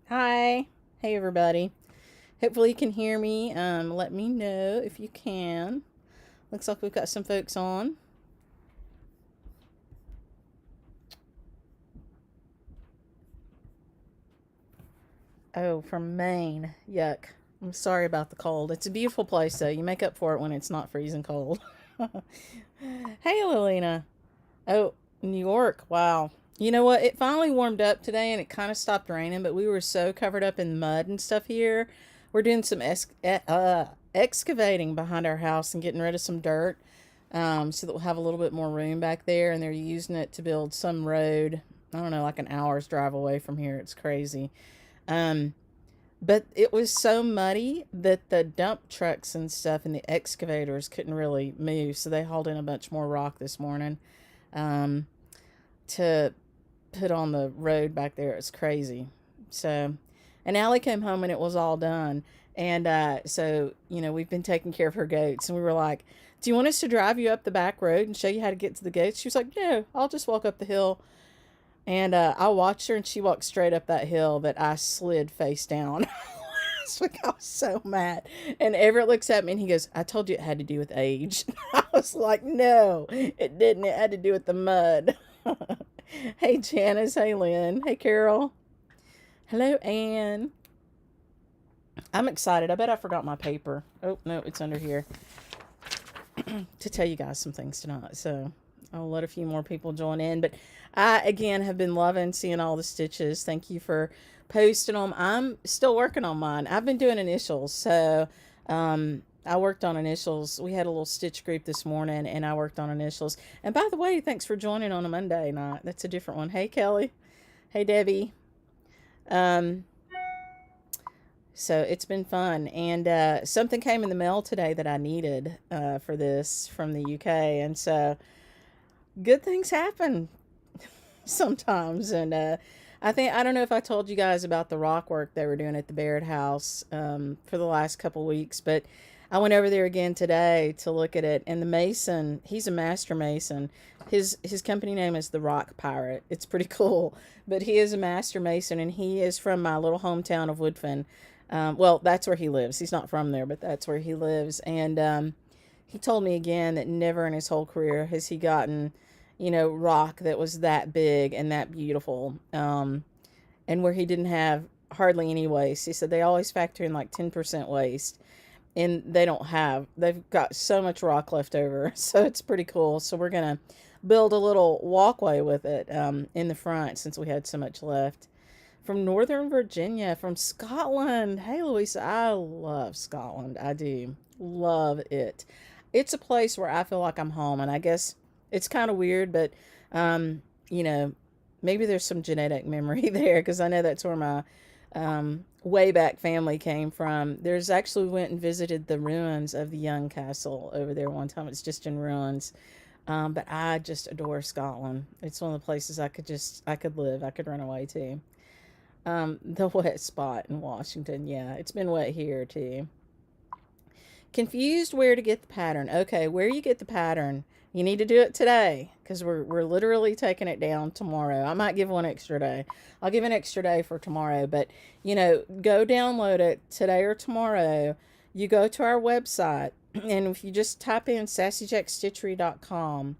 Hi. Hey, everybody. Hopefully you can hear me. Let me know if you can. Looks like we've got some folks on. Oh, from Maine. Yuck. I'm sorry about the cold. It's a beautiful place, though. You make up for it when it's not freezing cold. Hey, Lilina. Oh, New York. Wow. You know what? It finally warmed up today and it kind of stopped raining, but we were so covered up in mud and stuff here. We're doing some excavating behind our house and getting rid of some dirt, so that we'll have a little bit more room back there. And they're using it to build some road. I don't know, like an hour's drive away from here. It's crazy. Um, but it was so muddy that the dump trucks and stuff and the excavators couldn't really move. So they hauled in a bunch more rock this morning, um, to put on the road back there. It's crazy. So, and Allie came home and it was all done. And so, we've been taking care of her goats. And we were like, do you want us to drive you up the back road and show you how to get to the goats? She was like, no, I'll just walk up the hill. And I watched her and she walked straight up that hill that I slid face down. Like, I was so mad. And Everett looks at me and he goes, I told you it had to do with age. I was like, no, it didn't. It had to do with the mud. Hey, Janice. Hey, Lynn. Hey, Carol. Hello, Anne. I'm excited. I bet I forgot my paper. Oh, no, it's under here to tell you guys some things tonight. So I'll let a few more people join in. But I, again, have been loving seeing all the stitches. Thank you for posting them. I'm still working on mine. I've been doing initials. So I worked on initials. We had a little stitch group this morning and I worked on initials. And by the way, thanks for joining on a Monday night. That's a different one. Hey, Kelly. Hey, Debbie. Um, so it's been fun. And something came in the mail today that I needed for this from the UK. And so good things happen sometimes. And I don't know if I told you guys about the rock work they were doing at the Barrett House for the last couple weeks, but I went over there again today to look at it. And the mason, he's a master mason. His company name is the Rock Pirate. It's pretty cool, but he is a master mason, and he is from my little hometown of Woodfin. Well, that's where he lives. He's not from there, but that's where he lives. And he told me again that never in his whole career has he gotten, rock that was that big and that beautiful, and where he didn't have hardly any waste. He said they always factor in like 10% waste, and they've got so much rock left over. So it's pretty cool. So we're going to build a little walkway with it in the front since we had so much left. From Northern Virginia, from Scotland. Hey, Louisa, I love Scotland. I do love it. It's a place where I feel like I'm home, and I guess it's kind of weird, but um, you know, maybe there's some genetic memory there because I know that's where my way back family came from. There's actually went and visited the ruins of the Young Castle over there one time. It's just in ruins. But I just adore Scotland. It's one of the places I could live. I could run away to. The wet spot in Washington. Yeah, it's been wet here too. Confused where to get the pattern. Okay, where you get the pattern, you need to do it today because we're literally taking it down tomorrow. I might give one extra day. I'll give an extra day for tomorrow, but go download it today or tomorrow. You go to our website, and if you just type in sassyjackstitchery.com,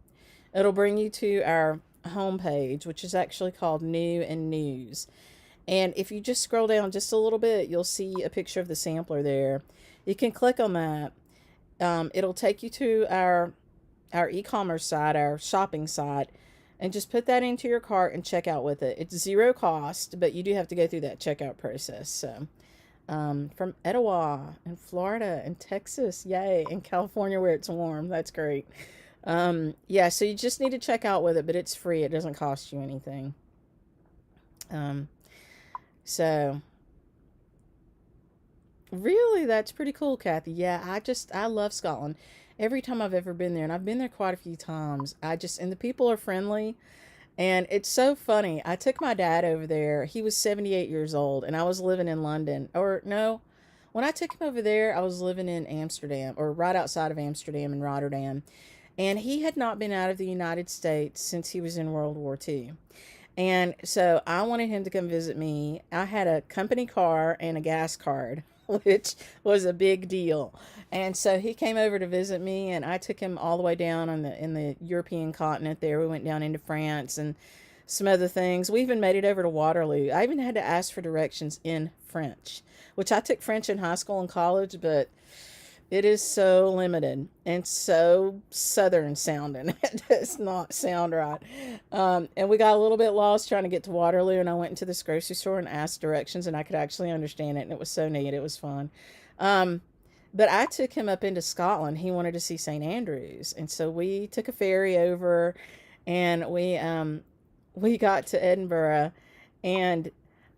it'll bring you to our homepage, which is actually called New and News. And if you just scroll down just a little bit, you'll see a picture of the sampler there. You can click on that. It'll take you to our e-commerce site, our shopping site, and just put that into your cart and check out with it. It's zero cost, but you do have to go through that checkout process. So, from Etowah and Florida and Texas, yay, and California where it's warm. That's great. Yeah, so you just need to check out with it, but it's free. It doesn't cost you anything. Um, so really, that's pretty cool, Kathy. Yeah, I love Scotland. Every time I've ever been there, and I've been there quite a few times, and the people are friendly, and it's so funny. I took my dad over there. He was 78 years old, and I was living in London. Or no, when I took him over there, I was living in Amsterdam, or right outside of Amsterdam in Rotterdam, and he had not been out of the United States since he was in World War II. And so I wanted him to come visit me. I had a company car and a gas card, which was a big deal. And so he came over to visit me, and I took him all the way down on the European continent there. We went down into France and some other things. We even made it over to Waterloo. I even had to ask for directions in French, which I took French in high school and college, but it is so limited and so southern sounding. It does not sound right. And we got a little bit lost trying to get to Waterloo, and I went into this grocery store and asked directions, and I could actually understand it, and it was so neat. It was fun. Um, but I took him up into Scotland. He wanted to see St. Andrews, and so we took a ferry over, and we got to Edinburgh, and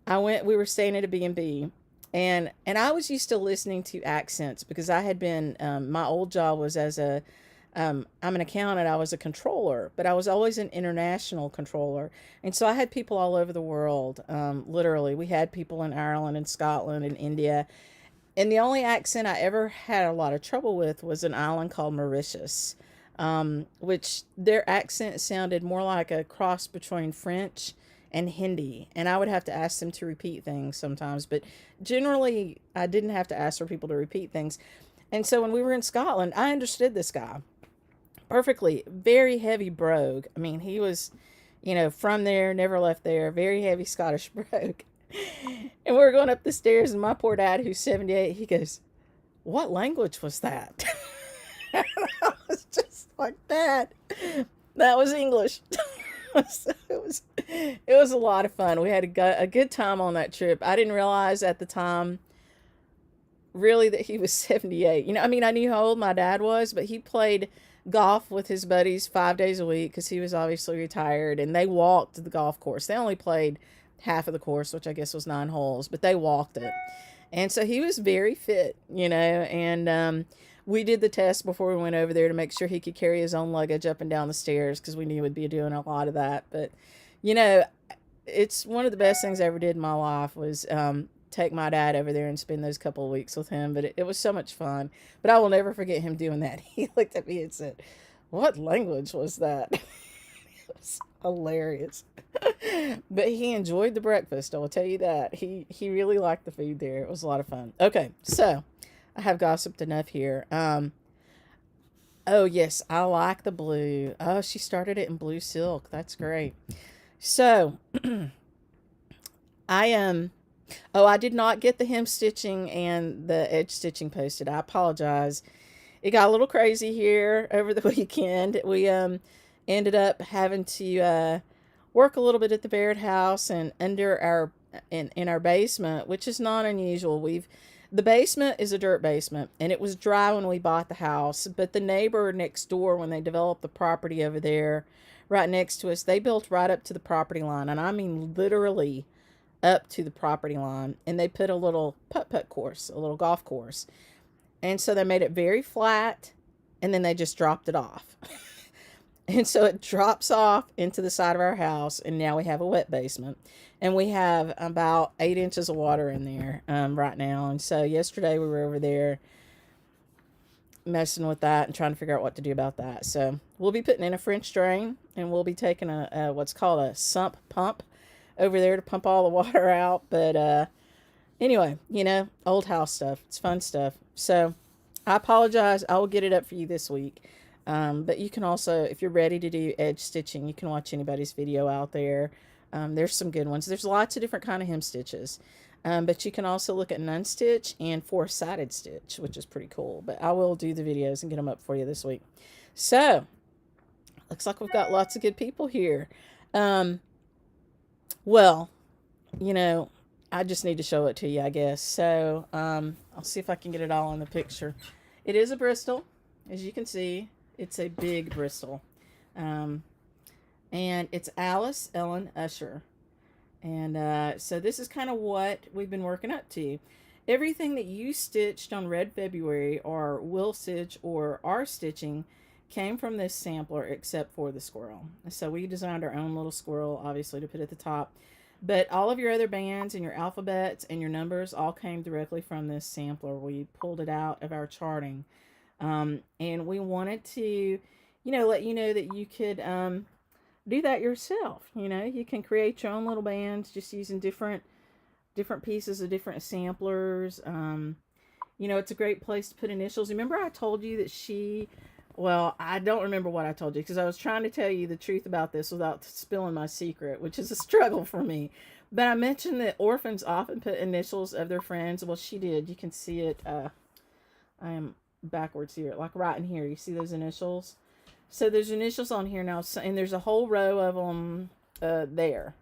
we were staying at a B&B, and I was used to listening to accents because I had been my old job was as a I'm an accountant. I was a controller, but I was always an international controller, and so I had people all over the world. Literally, we had people in Ireland and Scotland and India, and the only accent I ever had a lot of trouble with was an island called Mauritius, which their accent sounded more like a cross between French and Hindi. And I would have to ask them to repeat things sometimes, but generally I didn't have to ask for people to repeat things. And so when we were in Scotland, I understood this guy perfectly. Very heavy brogue. I mean, he was, from there, never left there, very heavy Scottish brogue. And we were going up the stairs, and my poor dad, who's 78, he goes, "What language was that?" And I was just like, "Dad, that was English." So it was a lot of fun. We had a good time on that trip. I didn't realize at the time really that he was 78. I mean, I knew how old my dad was, but he played golf with his buddies 5 days a week because he was obviously retired, and they walked the golf course. They only played half of the course, which I guess was 9 holes, but they walked it. And so he was very fit, and we did the test before we went over there to make sure he could carry his own luggage up and down the stairs because we knew he would be doing a lot of that. But, you know, it's one of the best things I ever did in my life was take my dad over there and spend those couple of weeks with him. But it was so much fun. But I will never forget him doing that. He looked at me and said, "What language was that?" It was hilarious. But he enjoyed the breakfast, I will tell you that. He really liked the food there. It was a lot of fun. Okay, so I have gossiped enough here. Oh yes, I like the blue. Oh, she started it in blue silk. That's great. So I oh, I did not get the hem stitching and the edge stitching posted. I apologize. It got a little crazy here over the weekend. We ended up having to work a little bit at the Baird house and under our in our basement, which is not unusual. The basement is a dirt basement, and it was dry when we bought the house, but the neighbor next door, when they developed the property over there right next to us, they built right up to the property line, and I mean literally up to the property line, and they put a little putt-putt course, a little golf course, and so they made it very flat, and then they just dropped it off. And so it drops off into the side of our house, and now we have a wet basement. And we have about 8 inches of water in there right now. And so yesterday we were over there messing with that and trying to figure out what to do about that. So we'll be putting in a French drain, and we'll be taking a what's called a sump pump over there to pump all the water out. But anyway, old house stuff. It's fun stuff. So I apologize. I will get it up for you this week. But you can also, if you're ready to do edge stitching, you can watch anybody's video out there. There's some good ones. There's lots of different kind of hem stitches. But you can also look at nun stitch and four-sided stitch, which is pretty cool. But I will do the videos and get them up for you this week. So, looks like we've got lots of good people here. Well, I just need to show it to you, I guess. So, I'll see if I can get it all in the picture. It is a Bristol, as you can see. It's a big Bristol. And it's Alice Ellen Usher. And so this is kind of what we've been working up to. Everything that you stitched on Red February or will stitch or are stitching came from this sampler except for the squirrel. So we designed our own little squirrel, obviously, to put at the top. But all of your other bands and your alphabets and your numbers all came directly from this sampler. We pulled it out of our charting. And we wanted to, let you know that you could do that yourself. You know, you can create your own little bands just using different pieces of different samplers. You know, it's a great place to put initials. Remember I told you that well, I don't remember what I told you because I was trying to tell you the truth about this without spilling my secret, which is a struggle for me. But I mentioned that orphans often put initials of their friends. Well, she did. You can see it. I am backwards here, like right in here. You see those initials? So there's initials on here now, and there's a whole row of them there.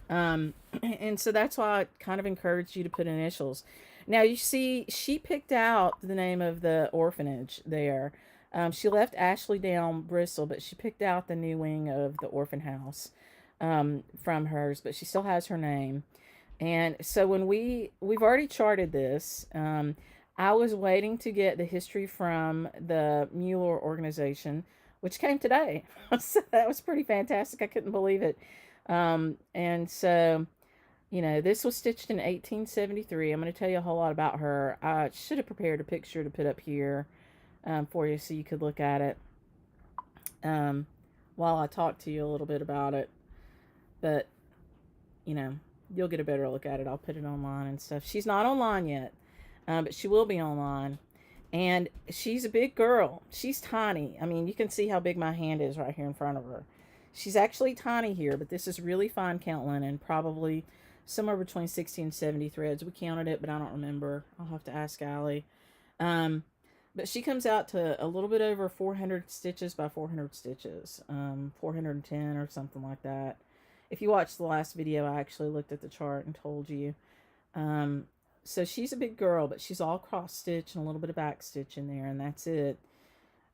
And so that's why I kind of encouraged you to put initials. Now you see, she picked out the name of the orphanage there. She left Ashley down Bristol, but she picked out the new wing of the orphan house from hers, but she still has her name. And so when we've already charted this, I was waiting to get the history from the Mueller organization, which came today. So that was pretty fantastic. I couldn't believe it. And so, you know, this was stitched in 1873. I'm going to tell you a whole lot about her. I should have prepared a picture to put up here for you so you could look at it while I talk to you a little bit about it. But, you know, you'll get a better look at it. I'll put it online and stuff. She's not online yet, but she will be online. And she's a big girl. She's tiny. I mean, you can see how big my hand is right here in front of her. She's actually tiny here, but this is really fine count linen, probably somewhere between 60 and 70 threads. We counted it, but I don't remember. I'll have to ask Allie. But she comes out to a little bit over 400 stitches by 400 stitches, 410 or something like that. If you watched the last video, I actually looked at the chart and told you. So she's a big girl, but she's all cross stitch and a little bit of back stitch in there, and that's it.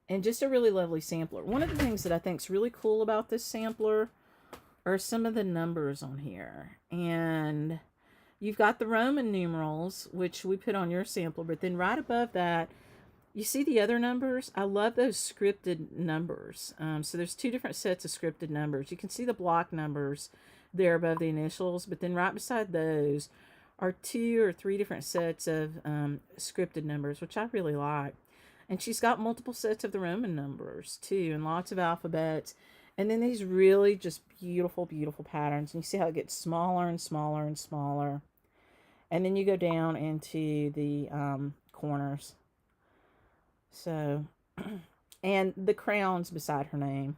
And just a really lovely sampler. One of the things that I think is really cool about this sampler are some of the numbers on here. And you've got the Roman numerals, which we put on your sampler, but then right above that, you see the other numbers? I love those scripted numbers. So there's two different sets of scripted numbers. You can see the block numbers there above the initials, but then right beside those are 2 or 3 different sets of scripted numbers, which I really like. And she's got multiple sets of the Roman numbers too, and lots of alphabets. And then these really just beautiful, beautiful patterns. And you see how it gets smaller and smaller and smaller. And then you go down into the corners. So, and the crowns beside her name.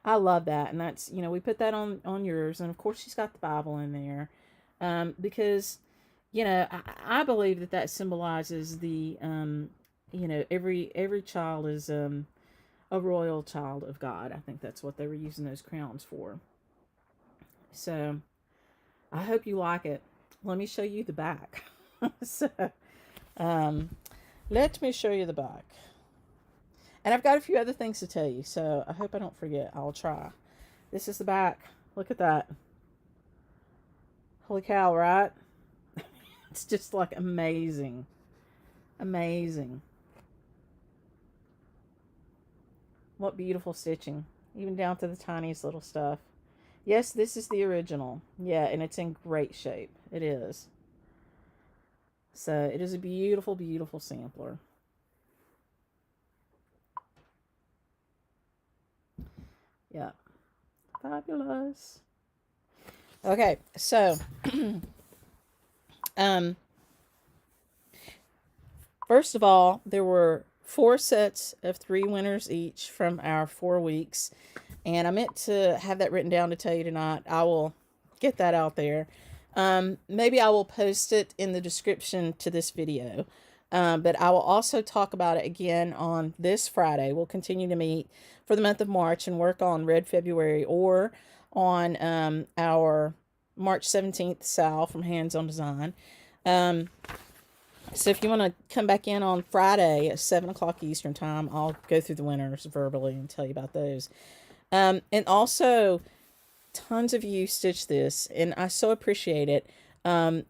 I love that. And that's, you know, we put that on yours. And of course she's got the Bible in there. Because, you know, I believe that symbolizes the, you know, every child is a royal child of God. I think that's what they were using those crowns for. So I hope you like it. Let me show you the back. So let me show you the back. And I've got a few other things to tell you, so I hope I don't forget. I'll try. This is the back. Look at that. Holy cow, right? It's just like amazing. Amazing. What beautiful stitching. Even down to the tiniest little stuff. Yes, this is the original. Yeah, and it's in great shape. It is. So it is a beautiful, beautiful sampler. Yeah. Fabulous. Okay, so first of all, there were 4 sets of 3 winners each from our 4 weeks. And I meant to have that written down to tell you tonight. I will get that out there. Maybe I will post it in the description to this video. But I will also talk about it again on this Friday. We'll continue to meet for the month of March and work on Red February or on our March 17th Sal from Hands on Design. So if you want to come back in on Friday at 7 o'clock Eastern time, I'll go through the winners verbally and tell you about those. And also, tons of you stitched this, and I so appreciate it.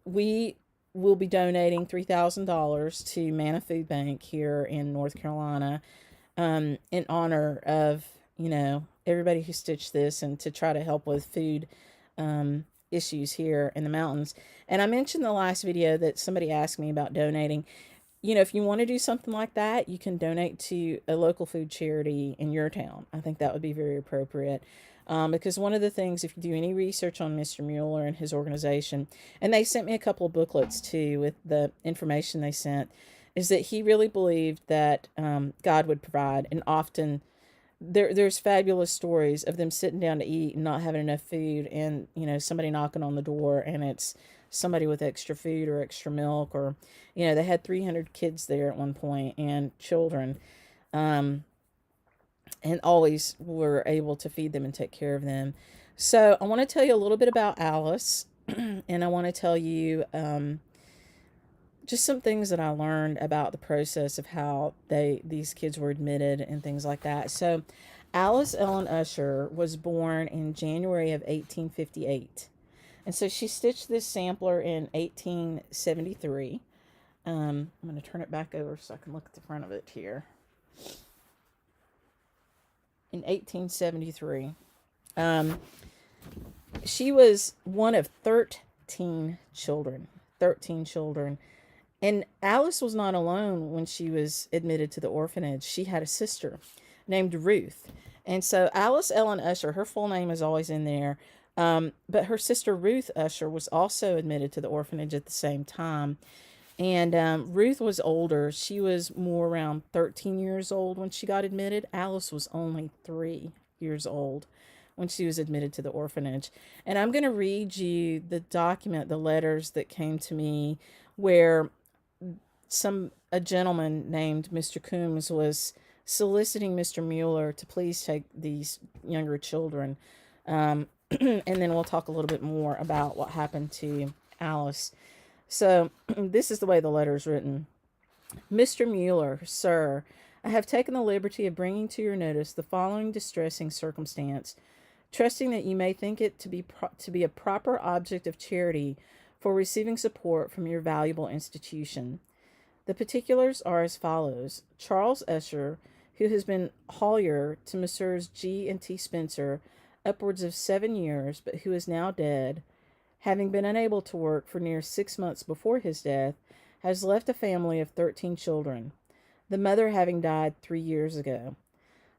We will be donating $3,000 to Manna Food Bank here in North Carolina in honor of, you know, everybody who stitched this and to try to help with food issues here in the mountains. And I mentioned in the last video that somebody asked me about donating. You know, if you want to do something like that, you can donate to a local food charity in your town. I think that would be very appropriate. Because one of the things, if you do any research on Mr. Mueller and his organization, and they sent me a couple of booklets too with the information they sent, is that he really believed that God would provide. And often there's fabulous stories of them sitting down to eat and not having enough food, and somebody knocking on the door, and it's somebody with extra food or extra milk, or they had 300 kids there at one point, and children, um, and always were able to feed them and take care of them. So I want to tell you a little bit about Alice, and I want to tell you just some things that I learned about the process of how these kids were admitted and things like that. So Alice Ellen Usher was born in January of 1858. And so she stitched this sampler in 1873. I'm going to turn it back over so I can look at the front of it here. In 1873. She was one of 13 children. 13 children. And Alice was not alone when she was admitted to the orphanage. She had a sister named Ruth. And so Alice Ellen Usher, her full name is always in there. But her sister Ruth Usher was also admitted to the orphanage at the same time. And Ruth was older. She was more around 13 years old when she got admitted. Alice was only 3 years old when she was admitted to the orphanage. And I'm going to read you the document, the letters that came to me, where a gentleman named Mr. Coombs was soliciting Mr. Mueller to please take these younger children. And then we'll talk a little bit more about what happened to Alice. So this is the way the letter is written. Mr. Mueller, sir, I have taken the liberty of bringing to your notice the following distressing circumstance, trusting that you may think it to be a proper object of charity for receiving support from your valuable institution. The particulars are as follows. Charles Usher, who has been hawyer to Messrs. G. and T. Spencer upwards of 7 years, but who is now dead, having been unable to work for near 6 months before his death, has left a family of 13 children, the mother having died 3 years ago.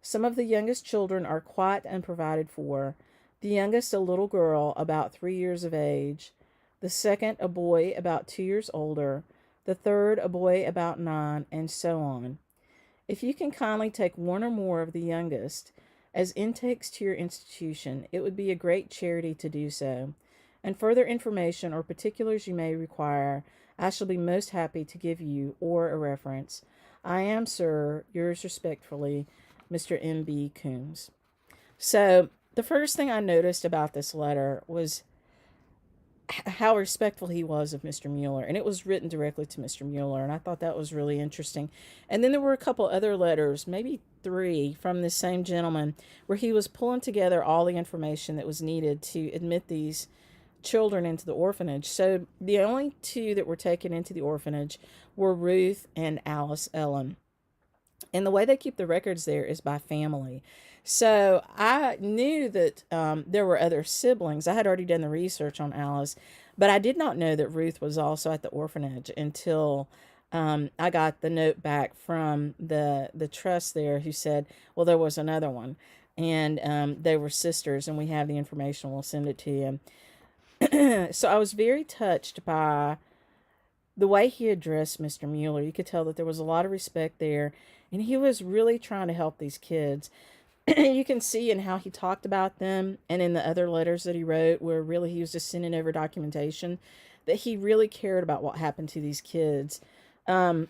Some of the youngest children are quite unprovided for, the youngest a little girl about 3 years of age, the second a boy about 2 years older, the third a boy about 9, and so on. If you can kindly take one or more of the youngest as intakes to your institution, it would be a great charity to do so, and further information or particulars you may require, I shall be most happy to give you or a reference. I am, sir, yours respectfully, Mr. M.B. Coombs. So the first thing I noticed about this letter was how respectful he was of Mr. Mueller, and it was written directly to Mr. Mueller, and I thought that was really interesting. And then there were a couple other letters, maybe 3, from this same gentleman, where he was pulling together all the information that was needed to admit these children into the orphanage. So the only 2 that were taken into the orphanage were Ruth and Alice Ellen. And the way they keep the records there is by family. So I knew that there were other siblings. I had already done the research on Alice, but I did not know that Ruth was also at the orphanage until I got the note back from the trust there, who said, well, there was another one. And they were sisters, and we have the information. We'll send it to you. So I was very touched by the way he addressed Mr. Mueller. You could tell that there was a lot of respect there, and he was really trying to help these kids. You can see in how he talked about them, and in the other letters that he wrote, where really he was just sending over documentation, that he really cared about what happened to these kids. Sorry,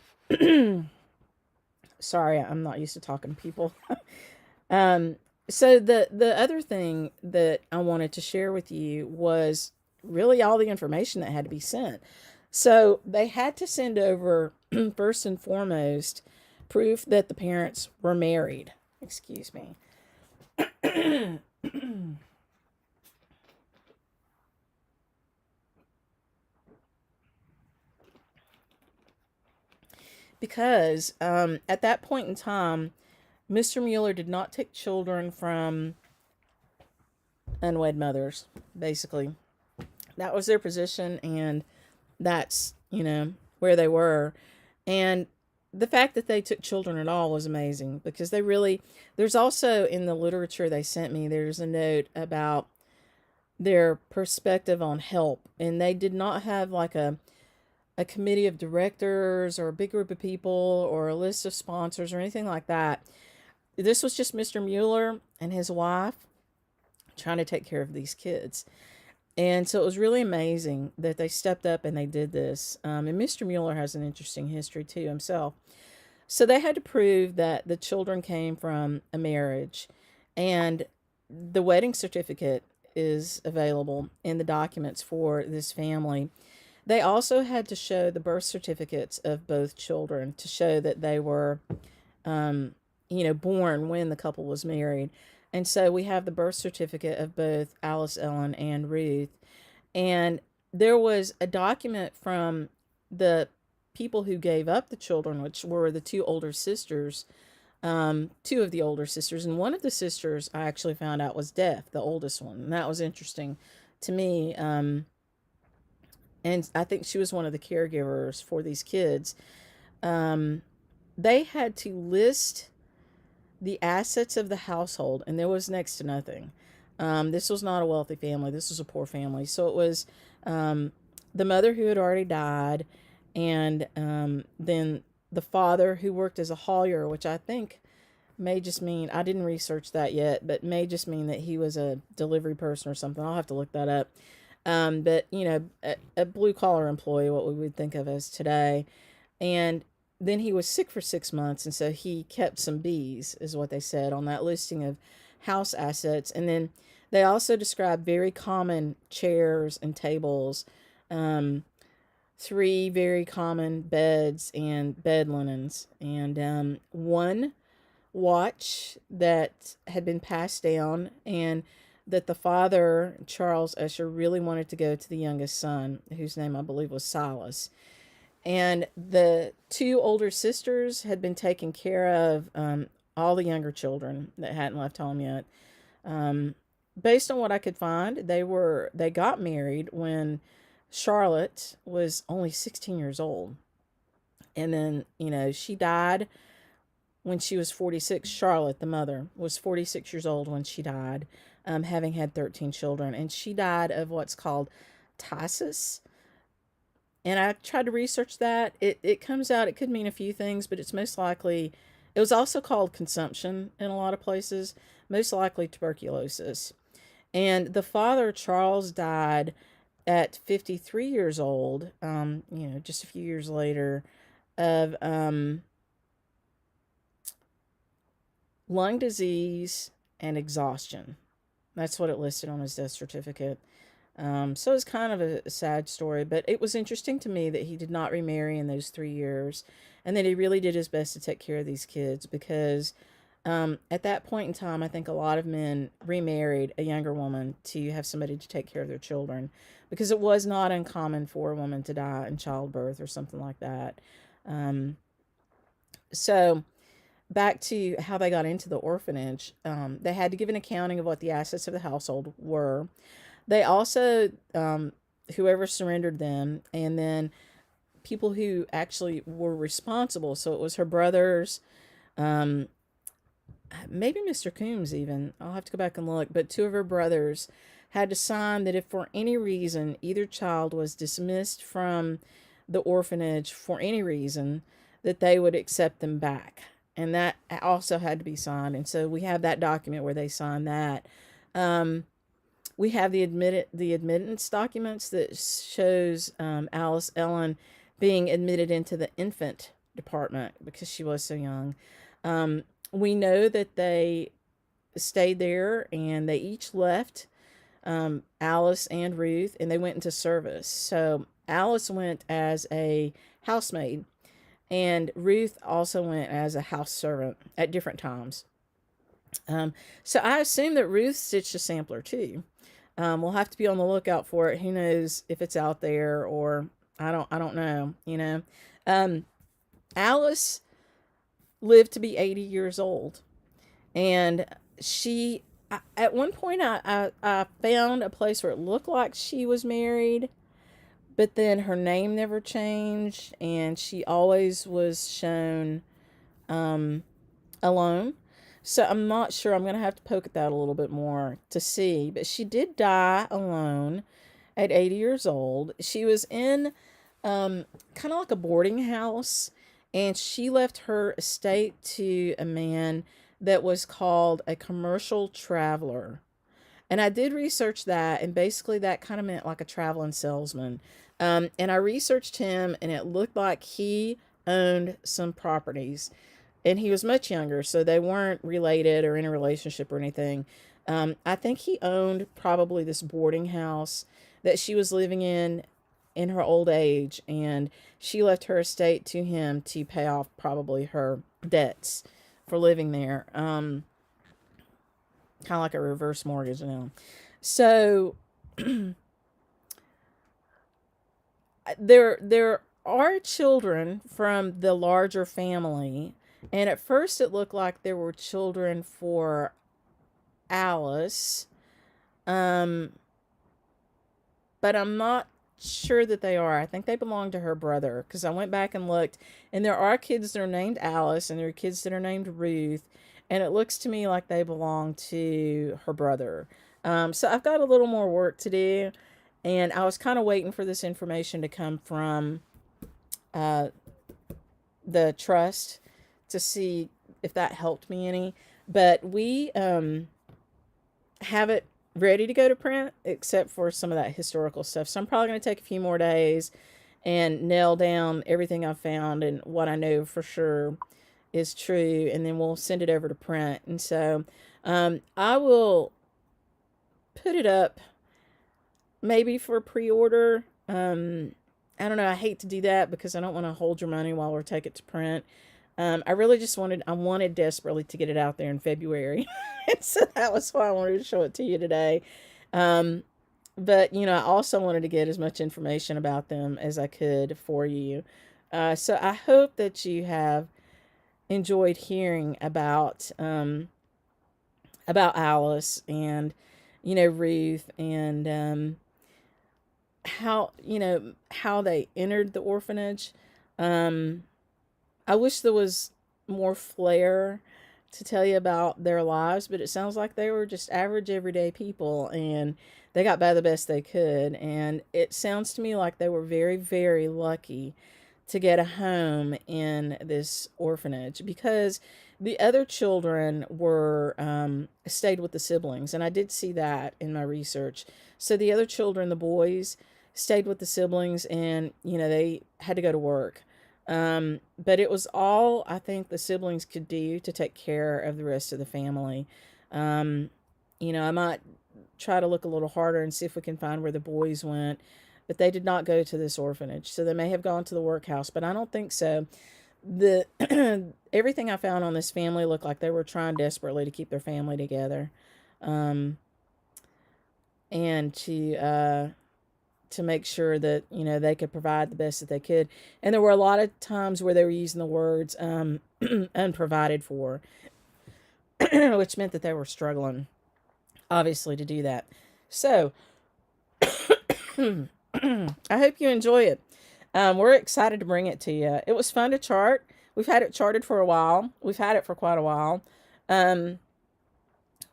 I'm not used to talking to people. So the other thing that I wanted to share with you was really all the information that had to be sent. So they had to send over, first and foremost, proof that the parents were married. Excuse me. Because at that point in time, Mr. Mueller did not take children from unwed mothers, basically. That was their position, and that's, where they were. And the fact that they took children at all was amazing, because they really, there's also in the literature they sent me, there's a note about their perspective on help. And they did not have like a committee of directors or a big group of people or a list of sponsors or anything like that. This was just Mr. Mueller and his wife trying to take care of these kids. And so it was really amazing that they stepped up and they did this. And Mr. Mueller has an interesting history too himself. So they had to prove that the children came from a marriage, and the wedding certificate is available in the documents for this family. They also had to show the birth certificates of both children to show that they were, born when the couple was married. And so we have the birth certificate of both Alice Ellen and Ruth. And there was a document from the people who gave up the children, which were the two older sisters, two of the older sisters. And one of the sisters I actually found out was deaf, the oldest one. And that was interesting to me. And I think she was one of the caregivers for these kids. They had to list the assets of the household, and there was next to nothing. This was not a wealthy family. This was a poor family. So it was the mother who had already died, and then the father who worked as a haulier, which I think may just mean, I didn't research that yet, but may just mean that he was a delivery person or something. I'll have to look that up. But, a blue-collar employee, what we would think of as today. And then he was sick for 6 months, and so he kept some bees, is what they said on that listing of house assets. And then they also described very common chairs and tables, 3 very common beds and bed linens, and one watch that had been passed down, and that the father, Charles Usher, really wanted to go to the youngest son, whose name I believe was Silas. And the 2 older sisters had been taking care of all the younger children that hadn't left home yet. Based on what I could find, they got married when Charlotte was only 16 years old. And then, she died when she was 46. Charlotte, the mother, was 46 years old when she died, having had 13 children. And she died of what's called typhus. And I tried to research that. It comes out, it could mean a few things, but it's most likely, it was also called consumption in a lot of places, most likely tuberculosis. And the father, Charles, died at 53 years old, just a few years later, of lung disease and exhaustion. That's what it listed on his death certificate. So it's kind of a sad story, but it was interesting to me that he did not remarry in those 3 years, and that he really did his best to take care of these kids, because at that point in time, I think a lot of men remarried a younger woman to have somebody to take care of their children, because it was not uncommon for a woman to die in childbirth or something like that. So back to how they got into the orphanage, they had to give an accounting of what the assets of the household were. They also, whoever surrendered them, and then people who actually were responsible. So it was her brothers, maybe Mr. Coombs even. I'll have to go back and look. But 2 of her brothers had to sign that if for any reason either child was dismissed from the orphanage for any reason, that they would accept them back. And that also had to be signed. And so we have that document where they signed that. We have the admittance documents that shows Alice Ellen being admitted into the infant department because she was so young. We know that they stayed there, and they each left, Alice and Ruth, and they went into service. So Alice went as a housemaid, and Ruth also went as a house servant at different times. So I assume that Ruth stitched a sampler too. We'll have to be on the lookout for it. Who knows if it's out there, or I don't know, Alice lived to be 80 years old. And at one point I found a place where it looked like she was married, but then her name never changed, and she always was shown alone. So I'm not sure. I'm going to have to poke at that a little bit more to see. But she did die alone at 80 years old. She was in kind of like a boarding house, and she left her estate to a man that was called a commercial traveler. And I did research that, and basically that kind of meant like a traveling salesman. And I researched him, and it looked like he owned some properties. And he was much younger, so they weren't related or in a relationship or anything. I think he owned probably this boarding house that she was living in her old age, and she left her estate to him to pay off probably her debts for living there. Kind of like a reverse mortgage now. So there are children from the larger family, and at first it looked like there were children for Alice, but I'm not sure that they are. I think they belong to her brother, because I went back and looked, and there are kids that are named Alice, and there are kids that are named Ruth, and it looks to me like they belong to her brother. So I've got a little more work to do, and I was kind of waiting for this information to come from the trust to see if that helped me any. But we have it ready to go to print, except for some of that historical stuff. So I'm probably going to take a few more days and nail down everything I've found and what I know for sure is true, and then we'll send it over to print. And so I will put it up maybe for pre-order. I don't know. I hate to do that because I don't want to hold your money while we take it to print. I really just wanted desperately to get it out there in February. And so that was why I wanted to show it to you today. But, I also wanted to get as much information about them as I could for you. So I hope that you have enjoyed hearing about Alice and, Ruth, and how they entered the orphanage. I wish there was more flair to tell you about their lives, but it sounds like they were just average, everyday people, and they got by the best they could. And it sounds to me like they were very, very lucky to get a home in this orphanage, because the other children were stayed with the siblings, and I did see that in my research. So the other children, the boys, stayed with the siblings, and they had to go to work. But it was all I think the siblings could do to take care of the rest of the family. I might try to look a little harder and see if we can find where the boys went, but they did not go to this orphanage. So they may have gone to the workhouse, but I don't think so. The everything I found on this family looked like they were trying desperately to keep their family together, and to make sure that they could provide the best that they could. And there were a lot of times where they were using the words unprovided for, which meant that they were struggling, obviously, to do that. So I hope you enjoy it. We're excited to bring it to you. It was fun to chart. We've had it charted for a while. We've had it for quite a while.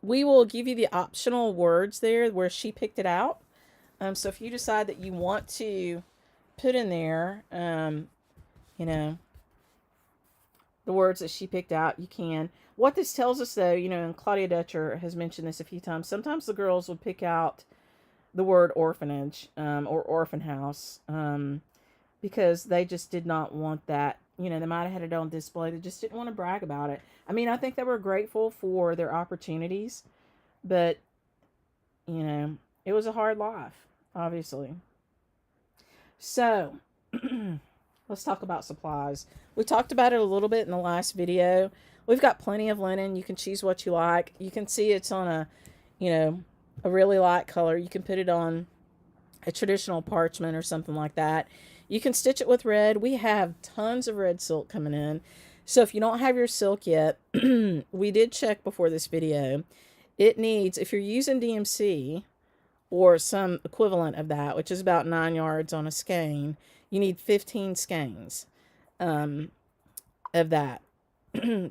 We will give you the optional words there where she picked it out. So if you decide that you want to put in there, the words that she picked out, you can. What this tells us, though, and Claudia Dutcher has mentioned this a few times, sometimes the girls would pick out the word orphanage or orphan house because they just did not want that. They might have had it on display. They just didn't want to brag about it. I mean, I think they were grateful for their opportunities, but, it was a hard life, obviously. So, let's talk about supplies. We talked about it a little bit in the last video. We've got plenty of linen. You can choose what you like. You can see it's on a really light color. You can put it on a traditional parchment or something like that. You can stitch it with red. We have tons of red silk coming in. So if you don't have your silk yet, we did check before this video. It needs, if you're using DMC, or some equivalent of that, which is about 9 yards on a skein. You need 15 skeins of that.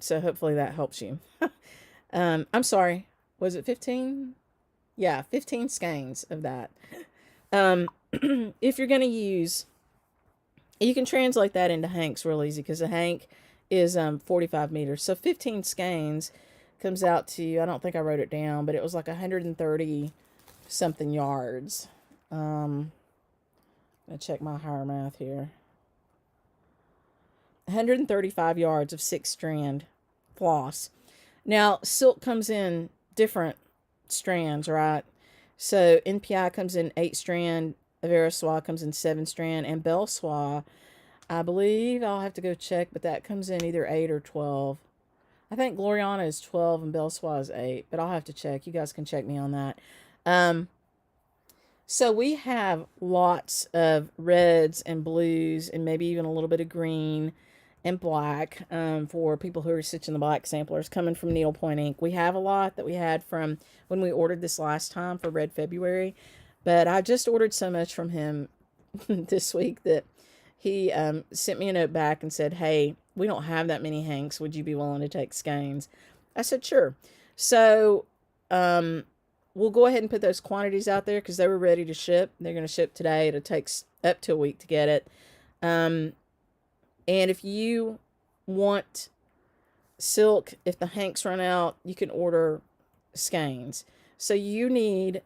So hopefully that helps you. I'm sorry, was it 15? Yeah, 15 skeins of that. If you're going to use, you can translate that into hanks real easy, because a hank is 45 meters. So 15 skeins comes out to, I don't think I wrote it down, but it was like 130 something yards. I'm going to check my higher math here. 135 yards of 6-strand floss. Now, silk comes in different strands, right? So NPI comes in 8-strand, Averosoie comes in 7-strand, and Belle Soie, I believe, I'll have to go check, but that comes in either 8 or 12. I think Gloriana is 12 and Belle Soie is 8, but I'll have to check. You guys can check me on that. So we have lots of reds and blues and maybe even a little bit of green and black for people who are stitching the black samplers coming from Needlepoint Ink. We have a lot that we had from when we ordered this last time for Red February, but I just ordered so much from him this week that he sent me a note back and said, hey, we don't have that many hanks. Would you be willing to take skeins? I said, sure. So we'll go ahead and put those quantities out there because they were ready to ship. They're going to ship today. It takes up to a week to get it. And if you want silk, if the hanks run out, you can order skeins. So you need,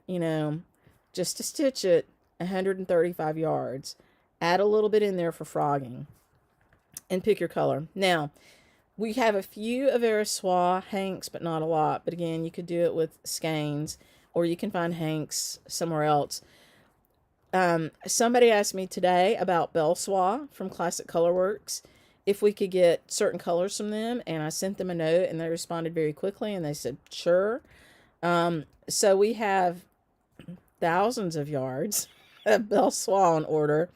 just to stitch it, 135 yards. Add a little bit in there for frogging and pick your color. Now, we have a few Averosoie hanks, but not a lot. But again, you could do it with skeins, or you can find hanks somewhere else. Somebody asked me today about Belle Soie from Classic Colorworks, if we could get certain colors from them, and I sent them a note, and they responded very quickly, and they said, sure. So we have thousands of yards of Belle Soie on order.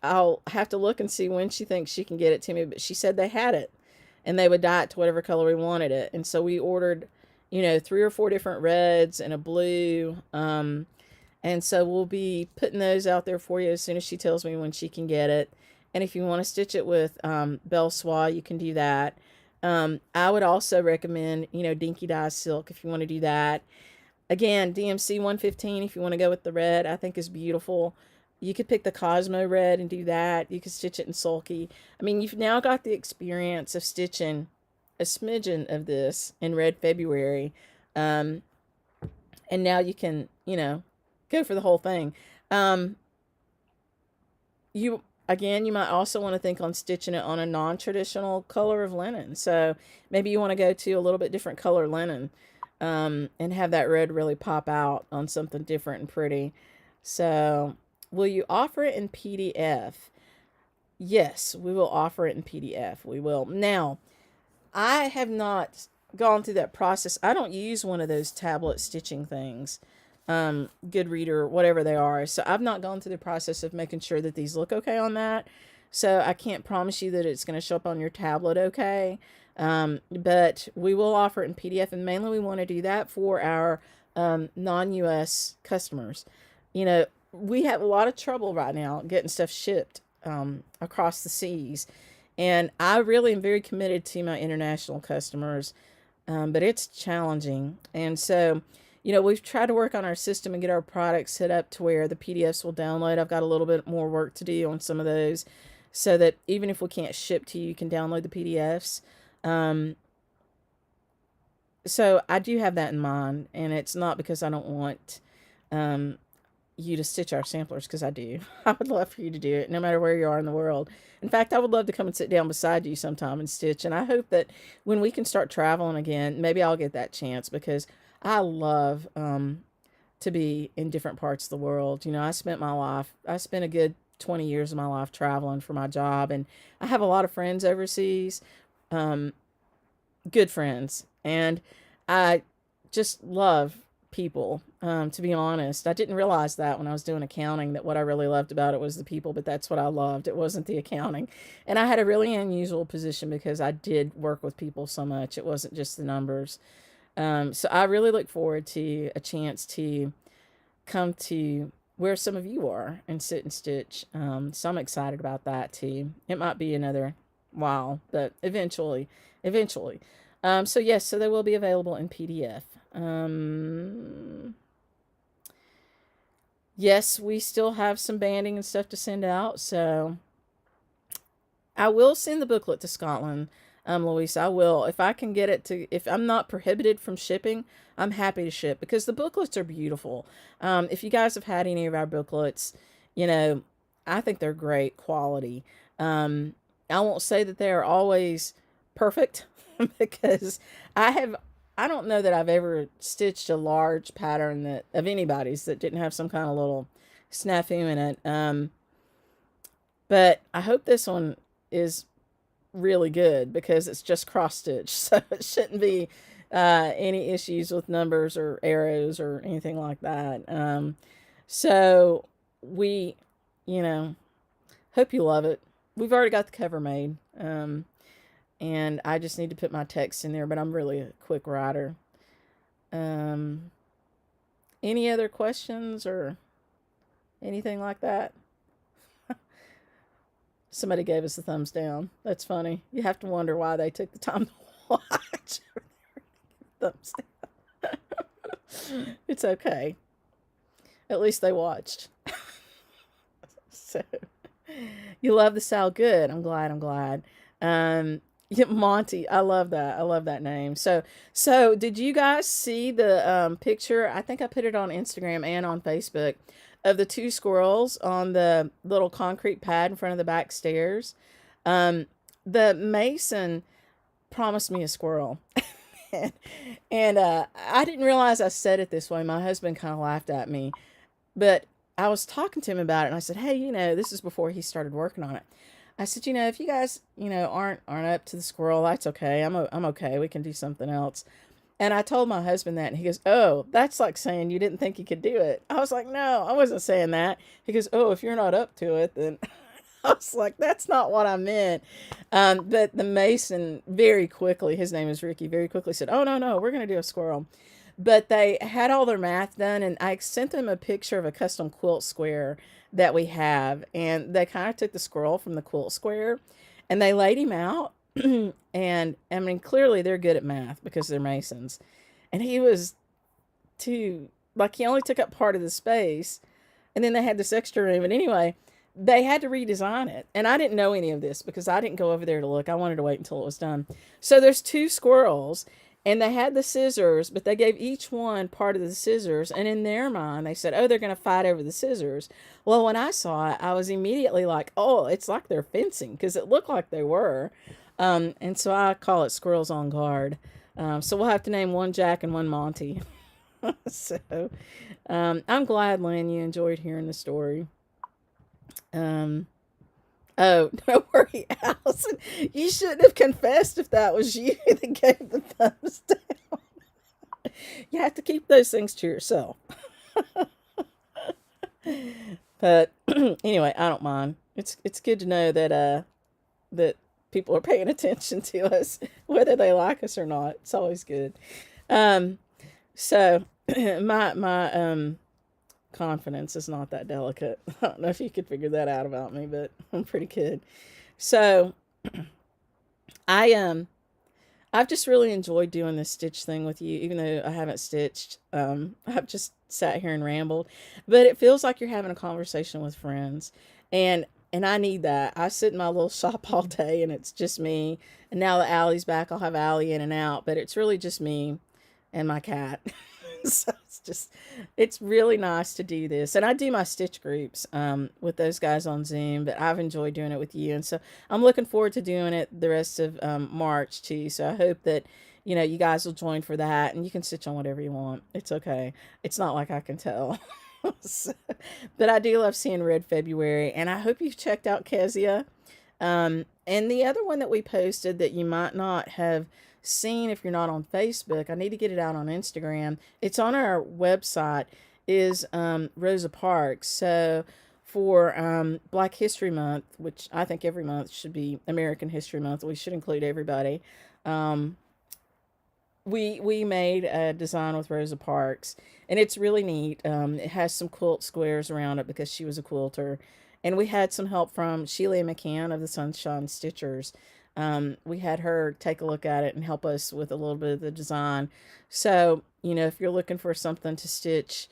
I'll have to look and see when she thinks she can get it to me, but she said they had it, and they would dye it to whatever color we wanted it, and so we ordered, 3 or 4 different reds and a blue, and so we'll be putting those out there for you as soon as she tells me when she can get it. And if you want to stitch it with Belle Soie, you can do that. I would also recommend, Dinky Dye Silk if you want to do that. Again, DMC 115, if you want to go with the red, I think is beautiful. You could pick the Cosmo red and do that. You could stitch it in Sulky. I mean, you've now got the experience of stitching a smidgen of this in Red February. And now you can, go for the whole thing. You might also want to think on stitching it on a non-traditional color of linen. So maybe you want to go to a little bit different color linen, and have that red really pop out on something different and pretty. So will you offer it in PDF? Yes, we will offer it in PDF. We will. Now, I have not gone through that process. I don't use one of those tablet stitching things. Goodreader, whatever they are. So I've not gone through the process of making sure that these look okay on that. So I can't promise you that it's going to show up on your tablet okay. But we will offer it in PDF, and mainly we want to do that for our non-US customers. We have a lot of trouble right now getting stuff shipped across the seas, and I really am very committed to my international customers, but it's challenging. And so we've tried to work on our system and get our products set up to where the PDFs will download. I've got a little bit more work to do on some of those, so that even if we can't ship to you, you can download the PDFs. So I do have that in mind, and it's not because I don't want you to stitch our samplers, because I do. I would love for you to do it, no matter where you are in the world. In fact, I would love to come and sit down beside you sometime and stitch, and I hope that when we can start traveling again, maybe I'll get that chance, because I love to be in different parts of the world. I spent a good 20 years of my life traveling for my job, and I have a lot of friends overseas, good friends, and I just love people, to be honest. I didn't realize that when I was doing accounting, that what I really loved about it was the people, but that's what I loved. It wasn't the accounting. And I had a really unusual position because I did work with people so much. It wasn't just the numbers. So I really look forward to a chance to come to where some of you are and sit and stitch. So I'm excited about that too. It might be another while, but eventually. So yes, so they will be available in PDF. Yes, we still have some banding and stuff to send out, so I will send the booklet to Scotland, Louise. I will. If I can get it to, if I'm not prohibited from shipping, I'm happy to ship because the booklets are beautiful. If you guys have had any of our booklets, you know, I think they're great quality. I won't say that they are always perfect because I have, I don't know that I've ever stitched a large pattern that of anybody's that didn't have some kind of little snafu in it. But I hope this one is really good because it's just cross stitch, so it shouldn't be any issues with numbers or arrows or anything like that. So we, you know, hope you love it. We've already got the cover made, and I just need to put my text in there. But I'm really a quick writer. Any other questions or anything like that? Somebody gave us a thumbs down. That's funny. You have to wonder why they took the time to watch. Thumbs down. It's okay. At least they watched. So you love the Sal. Good. I'm glad. I'm glad. Yeah, Monty. I love that. I love that name. So did you guys see the picture? I think I put it on Instagram and on Facebook of the two squirrels on the little concrete pad in front of the back stairs. The mason promised me a squirrel. and I didn't realize I said it this way. My husband kind of laughed at me, but I was talking to him about it, and I said, "Hey, this is before he started working on it." I said, if you guys, aren't up to the squirrel, that's okay. I'm okay. We can do something else. And I told my husband that, and he goes, "Oh, that's like saying you didn't think you could do it." I was like, "No, I wasn't saying that." He goes, "Oh, if you're not up to it, then." I was like, "That's not what I meant." But the mason very quickly, his name is Ricky, very quickly said, "Oh, no, no, we're going to do a squirrel." But they had all their math done, and I sent them a picture of a custom quilt square that we have. And they kind of took the squirrel from the quilt square, and they laid him out. And I mean, clearly they're good at math because they're masons. And he was too, like, he only took up part of the space. And then they had this extra room. And anyway, they had to redesign it. And I didn't know any of this because I didn't go over there to look. I wanted to wait until it was done. So there's two squirrels, and they had the scissors, but they gave each one part of the scissors. And in their mind, they said, "Oh, they're going to fight over the scissors." Well, when I saw it, I was immediately like, "Oh, it's like they're fencing," because it looked like they were. And so I call it Squirrels on Guard. So we'll have to name one Jack and one Monty. So I'm glad, Lynn, you enjoyed hearing the story. Oh, don't worry, Allison. You shouldn't have confessed if that was you that gave the thumbs down. You have to keep those things to yourself. But anyway, I don't mind. It's good to know that that people are paying attention to us, whether they like us or not. It's always good. So my confidence is not that delicate. I don't know if you could figure that out about me, but I'm pretty good. So I've just really enjoyed doing this stitch thing with you, even though I haven't stitched. I've just sat here and rambled, but it feels like you're having a conversation with friends, and I need that. I sit in my little shop all day, and it's just me. And now that Allie's back, I'll have Allie in and out, but it's really just me and my cat. So it's really nice to do this. And I do my stitch groups with those guys on Zoom, but I've enjoyed doing it with you. And so I'm looking forward to doing it the rest of March too. So I hope that, you guys will join for that, and you can stitch on whatever you want. It's okay. It's not like I can tell. So, but I do love seeing Red February, and I hope you've checked out Kezia. And the other one that we posted that you might not have seen if you're not on Facebook, I need to get it out on Instagram. It's on our website, is Rosa Parks. So for Black History Month, which I think every month should be American History Month, we should include everybody. we made a design with Rosa Parks, and it's really neat. It has some quilt squares around it because she was a quilter, and we had some help from Sheila McCann of the Sunshine Stitchers. We had her take a look at it and help us with a little bit of the design. So, if you're looking for something to stitch,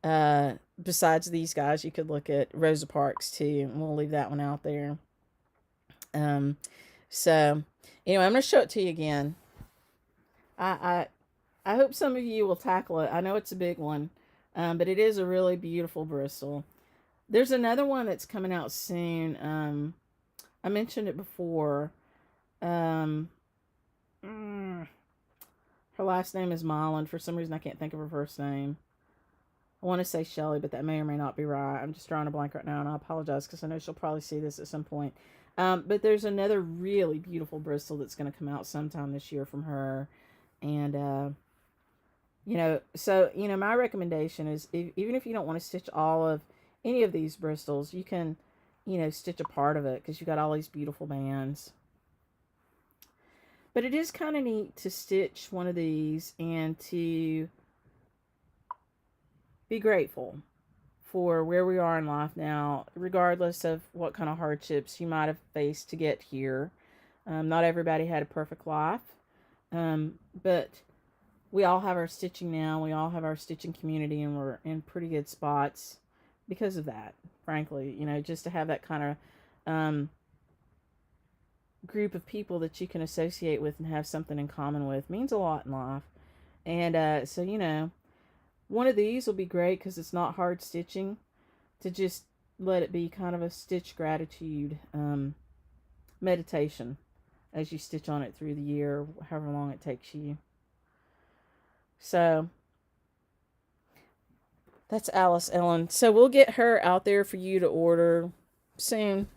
besides these guys, you could look at Rosa Parks too, and we'll leave that one out there. Um, so, anyway, I'm going to show it to you again. I, I hope some of you will tackle it. I know it's a big one, but it is a really beautiful Bristol. There's another one that's coming out soon. I mentioned it before. Um, mm, Her last name is Mylan. For some reason, I can't think of her first name. I want to say Shelly, but that may or may not be right. I'm just drawing a blank right now, and I apologize because I know she'll probably see this at some point. But there's another really beautiful Bristol that's going to come out sometime this year from her. And, my recommendation is even if you don't want to stitch all of any of these Bristols, you can, stitch a part of it because you got all these beautiful bands. But it is kind of neat to stitch one of these and to be grateful for where we are in life now, regardless of what kind of hardships you might have faced to get here. Not everybody had a perfect life, but we all have our stitching now. We all have our stitching community, and we're in pretty good spots because of that, frankly. Just to have that kind of group of people that you can associate with and have something in common with means a lot in life. And so, one of these will be great because it's not hard stitching, to just let it be kind of a stitch gratitude meditation as you stitch on it through the year, however long it takes you. So that's Alice Ellen. So we'll get her out there for you to order soon.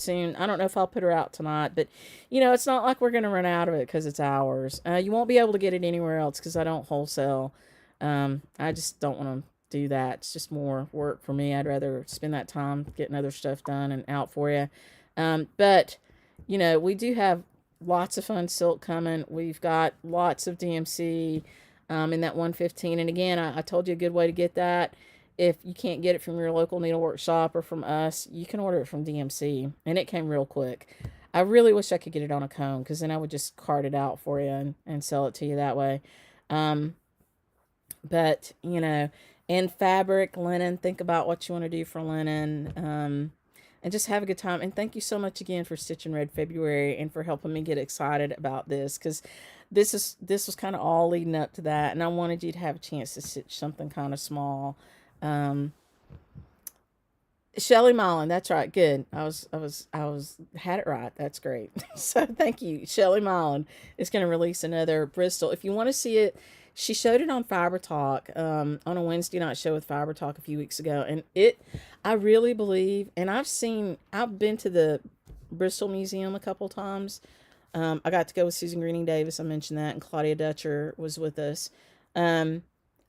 I don't know if I'll put her out tonight, but it's not like we're going to run out of it because it's ours. You won't be able to get it anywhere else because I don't wholesale. I just don't want to do that. It's just more work for me. I'd rather spend that time getting other stuff done and out for you. But we do have lots of fun silk coming. We've got lots of DMC in that 115. And again, I told you a good way to get that. If you can't get it from your local needlework shop or from us, you can order it from DMC. And it came real quick. I really wish I could get it on a cone because then I would just cart it out for you and sell it to you that way. But, in fabric, linen, think about what you want to do for linen, and just have a good time. And thank you so much again for Stitching Red February and for helping me get excited about this, because this was kind of all leading up to that, and I wanted you to have a chance to stitch something kind of small. Shelly Mullen, that's right. Good. Had it right. That's great. So thank you. Shelly Mullen is going to release another Bristol. If you want to see it, she showed it on Fiber Talk, on a Wednesday night show with Fiber Talk a few weeks ago. And I really believe, and I've been to the Bristol Museum a couple times. I got to go with Susan Greening Davis. I mentioned that. And Claudia Dutcher was with us.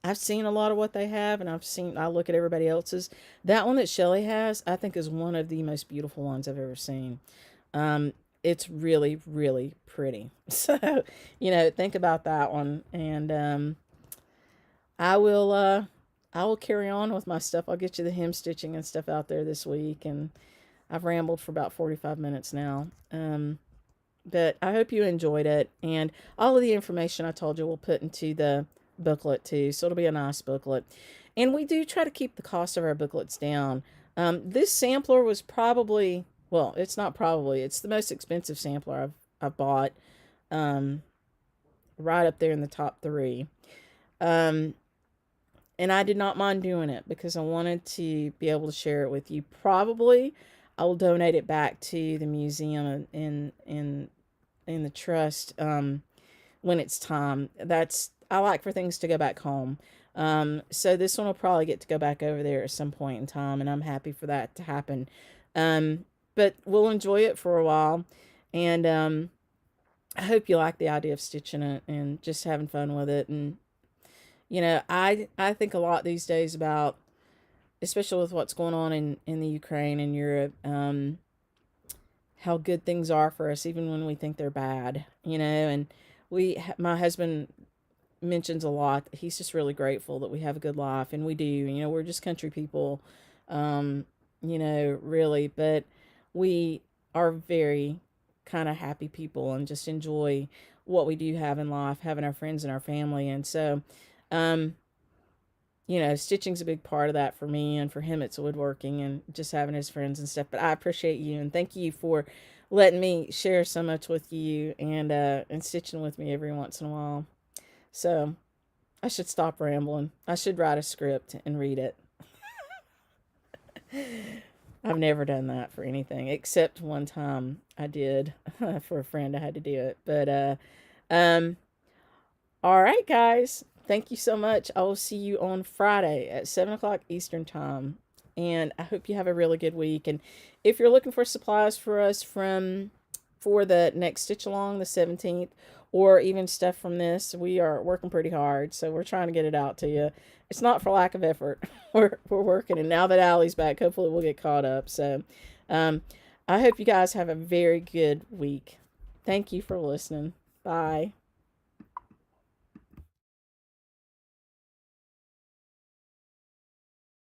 I've seen a lot of what they have, and I look at everybody else's. That one that Shelly has, I think, is one of the most beautiful ones I've ever seen. It's really, really pretty. So, think about that one. And I will carry on with my stuff. I'll get you the hem stitching and stuff out there this week. And I've rambled for about 45 minutes now. But I hope you enjoyed it. And all of the information I told you we'll put into the booklet too, so it'll be a nice booklet. And we do try to keep the cost of our booklets down. This sampler was probably, well, it's not probably, it's the most expensive sampler I've bought, right up there in the top 3. And I did not mind doing it because I wanted to be able to share it with you. Probably I will donate it back to the museum in the trust when it's time. I like for things to go back home. So this one will probably get to go back over there at some point in time, and I'm happy for that to happen. But we'll enjoy it for a while, and I hope you like the idea of stitching it and just having fun with it. And I think a lot these days about, especially with what's going on in the Ukraine and Europe, how good things are for us, even when we think they're bad. And my husband mentions a lot that he's just really grateful that we have a good life, and we do. You know, we're just country people, um, really, but we are very kind of happy people and just enjoy what we do have in life, having our friends and our family. And so, um, stitching's a big part of that for me, and for him, it's woodworking and just having his friends and stuff. But I appreciate you, and thank you for letting me share so much with you, and stitching with me every once in a while. So I should stop rambling. I should write a script and read it. I've never done that for anything except one time I did for a friend. I had to do it. But um all right, guys. Thank you so much. I will see you on Friday at 7 o'clock Eastern time. And I hope you have a really good week. And if you're looking for supplies for us for the next stitch along, the 17th, or even stuff from this, we are working pretty hard. So we're trying to get it out to you. It's not for lack of effort. We're working. And now that Allie's back, hopefully we'll get caught up. So I hope you guys have a very good week. Thank you for listening. Bye.